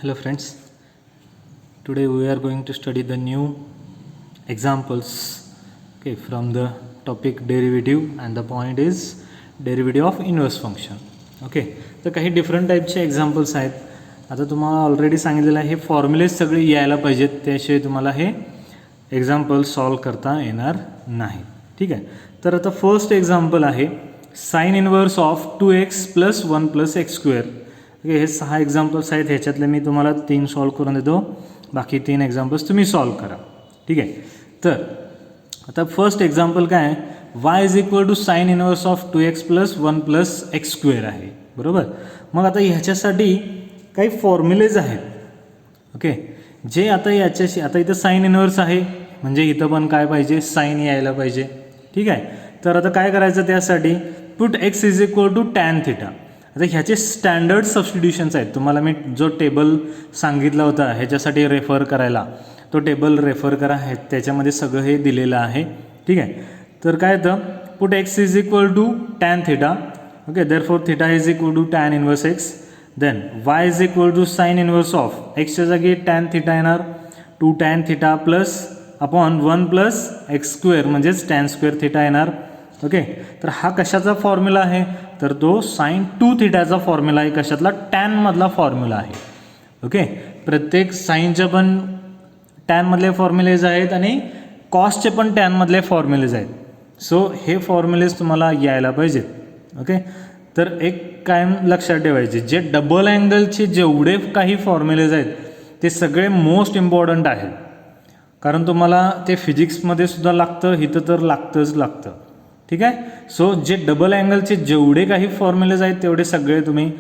Hello friends, today we are going to study the new examples from the topic derivative, and the point is derivative of inverse function. तर काही different टाईपचे examples आहेत. आता तुम्हाला already सांगितलेलं आहे हे फॉर्म्युलेज सगळे यायला पाहिजेत, त्याशिवाय तुम्हाला हे एक्झाम्पल सॉल्व करता येणार नाही. ठीक आहे, तर आता फर्स्ट एक्झाम्पल आहे sign inverse of 2x + 1 + x². हे 6 एक्झाम्पल्स आहेत, ह्याच्यातले मी तुम्हाला 3 सॉल्व करून देतो, बाकी 3 एक्झाम्पल्स तुम्ही सॉल्व करा. ठीक आहे, तर आता फर्स्ट एक्झाम्पल काय आहे, y = sine inverse of 2x + 1 + x² आहे. बरोबर. मग आता ह्याच्यासाठी काही फॉर्म्युलेज आहेत. ओके, जे आता याच्याशी आता इथं साइन इनवर्स आहे म्हणजे इथं पण काय पाहिजे, साइन यायला पाहिजे. ठीक आहे, तर आता काय करायचं त्यासाठी, पुट x = tan θ. आता ह्याचे स्टँडर्ड सबस्टिट्यूशन्स आहेत. तुम्हाला मी जो टेबल सांगितला होता ह्याच्यासाठी रेफर करायला, तो टेबल रेफर करा, त्याच्यामध्ये सगळं हे दिलेलं आहे. ठीक आहे, तर काय येतं, put x = tan θ. Okay, therefore θ = tan inverse x. Then y = sine inverse of एक्सच्या जागी tan θ येणार, 2 tan θ + 1 + x² म्हणजेच tan² θ येणार. ओके, तर हा कशाचा फॉर्म्युला आहे, तर तो साइन 2θ फॉर्म्युला आहे. कशातला, टॅनमधला फॉर्म्युला आहे. ओके, प्रत्येक साईनचे पण टॅनमधले फॉर्म्युलेज आहेत आणि कॉसचे पण टॅनमधले फॉर्म्युलेज आहेत. सो हे फॉर्म्युलेज तुम्हाला यायला पाहिजेत. ओके, तर एक कायम लक्षात ठेवायचे, जे डबल अँगलचे जेवढे काही फॉर्म्युलेज आहेत ते सगळे मोस्ट इम्पॉर्टंट आहेत, कारण तुम्हाला ते फिजिक्समध्ये सुद्धा लागतं, इथं तर लागतं. ठीक आहे, सो जे डबल अँगलचे जेवढे काही फॉर्म्युलेज आहेत तेवढे सगळे तुम्ही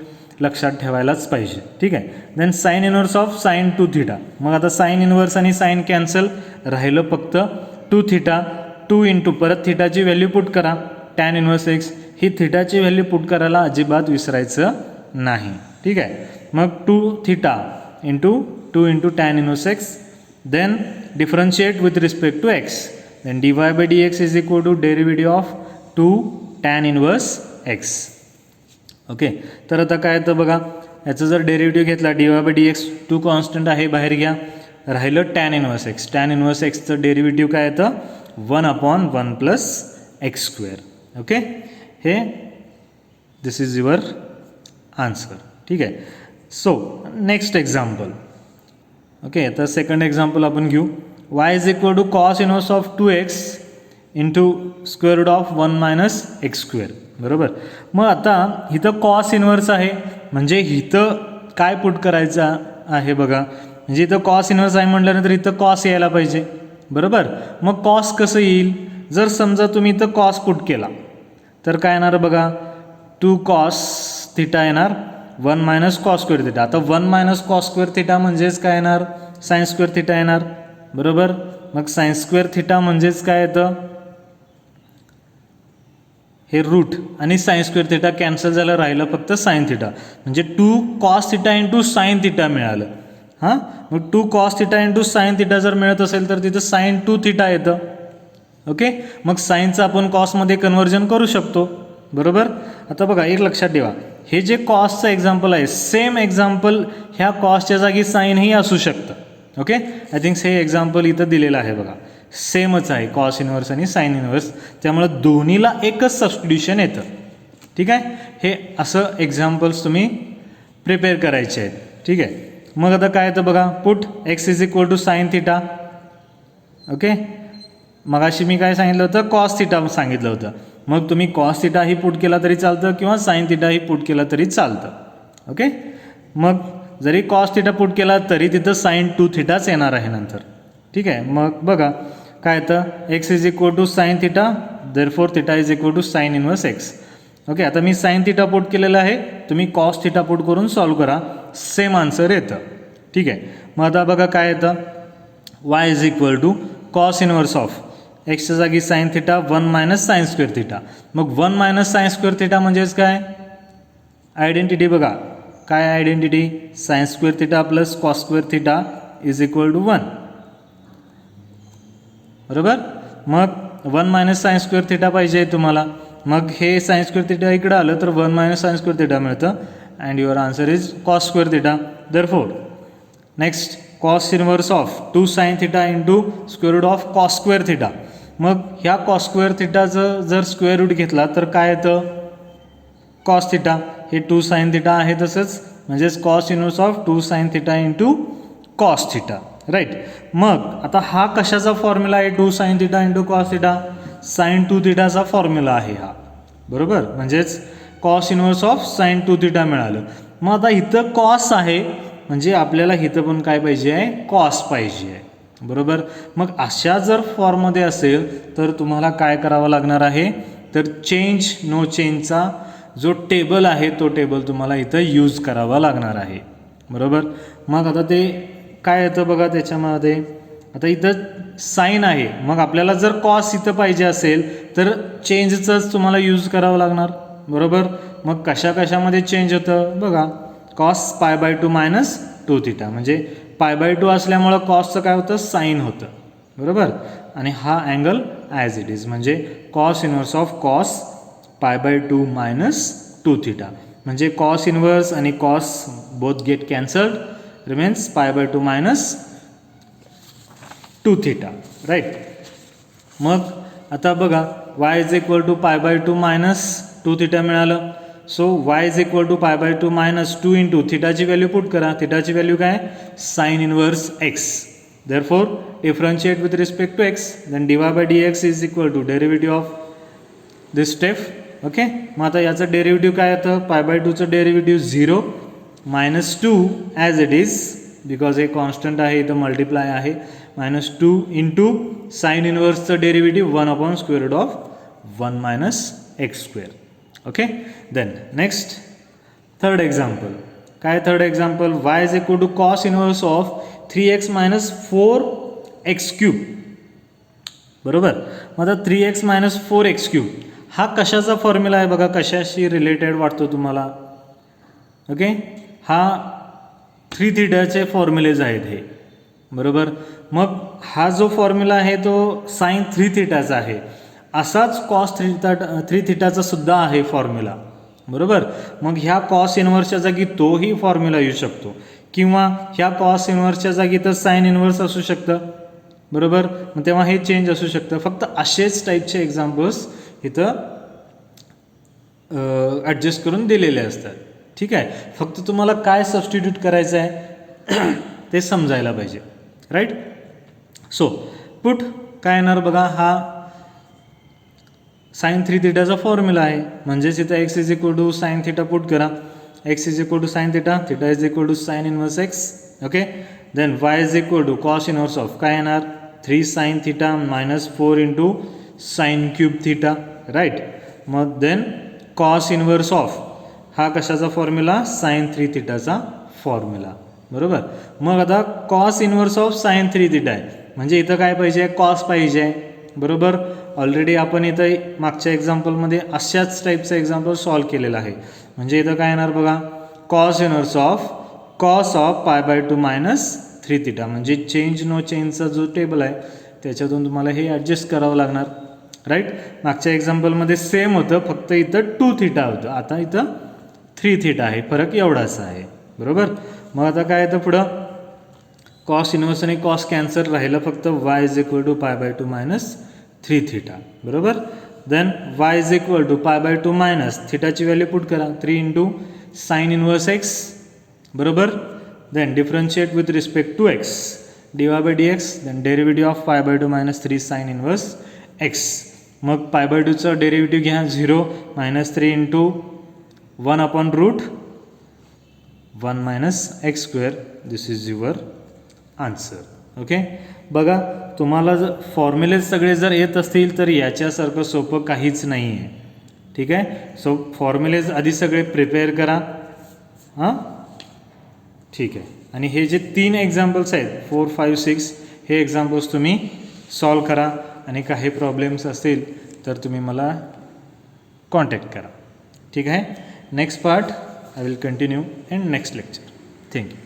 लक्षात ठेवायलाच पाहिजे. ठीक आहे, then sine inverse of sine 2θ. मग आता साइन इनवर्स आणि साइन कॅन्सल, राहिलं फक्त 2θ. 2 इंटू परत थिटाची व्हॅल्यू पुट करा, टॅन इनवर्स x. ही थिटाची व्हॅल्यू पुट करायला अजिबात विसरायचं नाही. ठीक आहे, मग 2θ into 2 into tan inverse x. Then differentiate with respect to x. then dy by dx is equal to derivative of 2 tan inverse x. Okay, तर आता काय येतं बघा, याचं जर डेरिव्हेटिव्ह घेतला dy by dx, 2 कॉन्स्टंट आहे बाहेर घ्या, राहिलं tan inverse x. tan inverse एक्सचं डेरिव्हेटिव्ह काय येतं, 1/1 + x². ओके, हे दिस इज युअर आन्सर. ठीक आहे, सो नेक्स्ट एक्झाम्पल. ओके, आता सेकंड एक्झाम्पल आपण घेऊ. y = cos inverse of 2x into √1 - x². बरोबर. मग आता इथं कॉस इनवर्स आहे म्हणजे इथं काय पुट करायचं आहे बघा, म्हणजे इथं कॉस इनवर्स आहे म्हटल्यानंतर इथं कॉस यायला पाहिजे. बरोबर. मग कॉस कसं येईल, जर समजा तुम्ही इथं कॉस पुट केला तर काय येणार बघा, 2 cos θ येणार, 1 - cos² θ. आता 1 - cos² θ म्हणजेच काय येणार, sin² θ येणार. बरोबर. मग sin² θ म्हणजेच काय येतं, हे रूट आणि sin² θ कॅन्सल झालं, राहिलं फक्त sin θ. म्हणजे 2 cos θ इंटू sin θ मिळालं. हां, मग 2 cos θ इंटू sin θ जर मिळत असेल तर तिथं sin 2θ येतं. ओके, मग साईनचं आपण कॉसमध्ये कन्व्हर्जन करू शकतो. बरोबर. आता बघा, एक लक्षात ठेवा, हे जे कॉसचं एक्झाम्पल आहे, सेम एक्झाम्पल ह्या कॉसच्या जागी साईनही असू शकतं. ओके, आय थिंक हे एक्झाम्पल इथं दिलेलं आहे बघा, सेमच आहे, कॉस इनवर्स आणि साइन इनवर्स, त्यामुळं दोन्हीला एकच सबस्टिट्यूशन येतं. ठीक आहे, हे असं एक्झाम्पल्स तुम्ही प्रिपेअर करायचे आहेत. ठीक आहे, मग आता काय येतं बघा, पुट x = साइन θ. ओके, मगाशी मी काय सांगितलं होतं, कॉस θ सांगितलं होतं. मग तुम्ही कॉस θ ही पुट केला तरी चालतं किंवा साइन θ ही पुट केला तरी चालतं. ओके, मग जरी कॉस θ पुट केला तरी तिथं sin 2θच येणार आहे नंतर. ठीक आहे, मग बघा काय येतं, x = sine θ, therefore θ = sine inverse x. Okay, आता मी साइन θ पुट केलेलं आहे, तुम्ही कॉस θ पुट करून सॉल्व करा, सेम आन्सर येतं. ठीक आहे, मग आता बघा काय येतं, y = cos इनवर्स ऑफ एक्सच्या जागी साइन θ, 1 - sin² θ. मग 1 - sin² θ म्हणजेच काय, आयडेंटिटी बघा, काय आयडेंटिटी, sin² θ + cos² θ = 1. बरोबर. मग 1 - sin² θ पाहिजे तुम्हाला, मग हे sin² θ इकडं आलं तर 1 - sin² θ मिळतं, and your answer is cos² θ. Therefore next cos inverse of 2 sine theta into square root of cos square theta. मग ह्या कॉस स्क्वेअर थिटाचं जर स्क्वेअर रूट घेतला तर काय येतं, कॉस थिटा. हे 2 साइन थिटा आहे तसंच, म्हणजेच cos inverse of 2 sine theta into cos theta, right. मग आता हा कशाचा फॉर्म्युला आहे, 2 sine theta into cos theta, sine 2 थिटाचा फॉर्म्युला आहे हा, बरोबर. म्हणजेच cos inverse of sine 2 theta मिळालं. मग आता इथं कॉस आहे म्हणजे आपल्याला इथं पण काय पाहिजे आहे, कॉस पाहिजे आहे, बरोबर. मग अशा जर फॉर्ममध्ये असेल तर तुम्हाला काय करावं लागणार आहे, तर चेंज नो चेंजचा जो टेबल आहे तो टेबल तुम्हाला इथं यूज करावा लागणार आहे, बरोबर. मग आता ते काय येतं बघा त्याच्यामध्ये, आता इथं साईन आहे, मग आपल्याला जर कॉस इथं पाहिजे असेल तर चेंजचंच तुम्हाला यूज करावं लागणार, बरोबर. मग कशामध्ये चेंज होतं बघा, cos pi by 2 minus 2 theta, म्हणजे पाय बाय 2 असल्यामुळं कॉसचं काय होतं, साईन होतं, बरोबर. आणि हा अँगल ॲज इट इज, म्हणजे cos inverse of cos pi by 2 minus 2 theta, म्हणजे कॉस इनवर्स आणि cos both get cancelled, remains pi by 2 minus 2 theta, right. मग आता बघा y is equal to pi by 2 minus 2 theta मिळालं. So y is equal to pi by 2 minus 2 into थिटाची value put करा. थिटाची value काय, sine inverse x. Therefore differentiate with respect to x, then dy by dx is equal to derivative of this step. Okay. मग आता याचं derivative काय येतं, pi by 2चं derivative 0 minus 2 as it is, because हे constant आहे इथं multiply आहे, मायनस 2 इंटू साइन इनवर्सचं derivative 1 upon square root of 1 minus x square. Okay. Then next third example. काय third example, y is equal to cos inverse of 3x minus 4x cube, बरोबर. मग आता 3x minus 4x cube हा कशाचा formula आहे बघा, कशाशी related वाटतो तुम्हाला. ओके. हा 3 थिटाचे फॉर्म्युलेज आहेत हे, बरोबर. मग हा जो फॉर्म्युला आहे तो साइन 3 थिटाचा आहे, असाच कॉस 3 थिटाचा सुद्धा आहे फॉर्म्युला, बरोबर. मग ह्या कॉस इनवर्सच्या जागी तोही फॉर्म्युला येऊ शकतो, किंवा ह्या कॉस इनवर्सच्या जागी तर साइन इनवर्स असू शकतं, बरोबर. मग तेव्हा हे चेंज असू शकतं. फक्त असेच टाईपचे एक्झाम्पल्स इथं ॲडजस्ट करून दिलेले असतात, ठीक आहे. फक्त तुम्हाला काय सबस्टिट्यूट करायचं आहे ते समजायला पाहिजे, राईट. सो पुट काय येणार बघा, हा साइन 3 थिटाचा फॉर्म्युला आहे, म्हणजेच इथं x is equal to sine theta put करा. x is equal to sine theta, theta is equal to sine inverse x. Okay. Then y is equal to cos inverse of काय येणार, 3 sine theta minus 4 into sine cube theta, right. मग then cos inverse of हा कशाचा formula, sign 3 थिटाचा formula, बरोबर. मग आता cos inverse of sign 3 theta आहे, म्हणजे इथं काय पाहिजे, कॉस पाहिजे, बरोबर. ऑलरेडी आपण इथं मागच्या एक्झाम्पलमध्ये अशाच टाईपचं एक्झाम्पल सॉल्व केलेलं आहे. म्हणजे इथं काय येणार बघा, cos inverse of cos of pi by 2 minus 3 theta, म्हणजे चेंज नो चेंजचा जो टेबल आहे त्याच्यातून तुम्हाला हे ॲडजस्ट करावं लागणार, राईट. मागच्या एक्झाम्पलमध्ये सेम होतं, फक्त इथं 2 थिटा होतं, आता इथं 3 थिटा आहे, फरक एवढाच आहे, बरोबर. मग आता काय येतं पुढं, कॉस इनवर्स आणि कॉस कॅन्सल राहिलं, फक्त y is equal to pi by 2 minus 3 theta, बरोबर. Then y is equal to pi by 2 minus थिटाची व्हॅल्यू पुट करा, 3 इंटू साइन इनवर्स x, बरोबर. Then differentiate with respect to x, dy by dx, then derivative of pi by 2 minus 3 sine inverse x. मग pi by 2चं derivative घ्या, 0 minus 3 into 1 upon root 1 minus x square. This is your answer. Okay. बघा तुम्हाला जर फॉर्म्युले सगळे जर येत असतील तर याच्यासारखं सोपं काहीच नाही आहे, ठीक आहे. सो फॉर्म्युलेज आधी सगळे प्रिपेअर करा, हां, ठीक आहे. आणि हे जे 3 एक्झाम्पल्स आहेत 4, 5, 6 हे एक्झाम्पल्स तुम्ही सॉल्व करा, आणि काही प्रॉब्लेम्स असतील तर तुम्ही मला कॉन्टॅक्ट करा, ठीक आहे. Next part I will continue in next lecture. Thank you.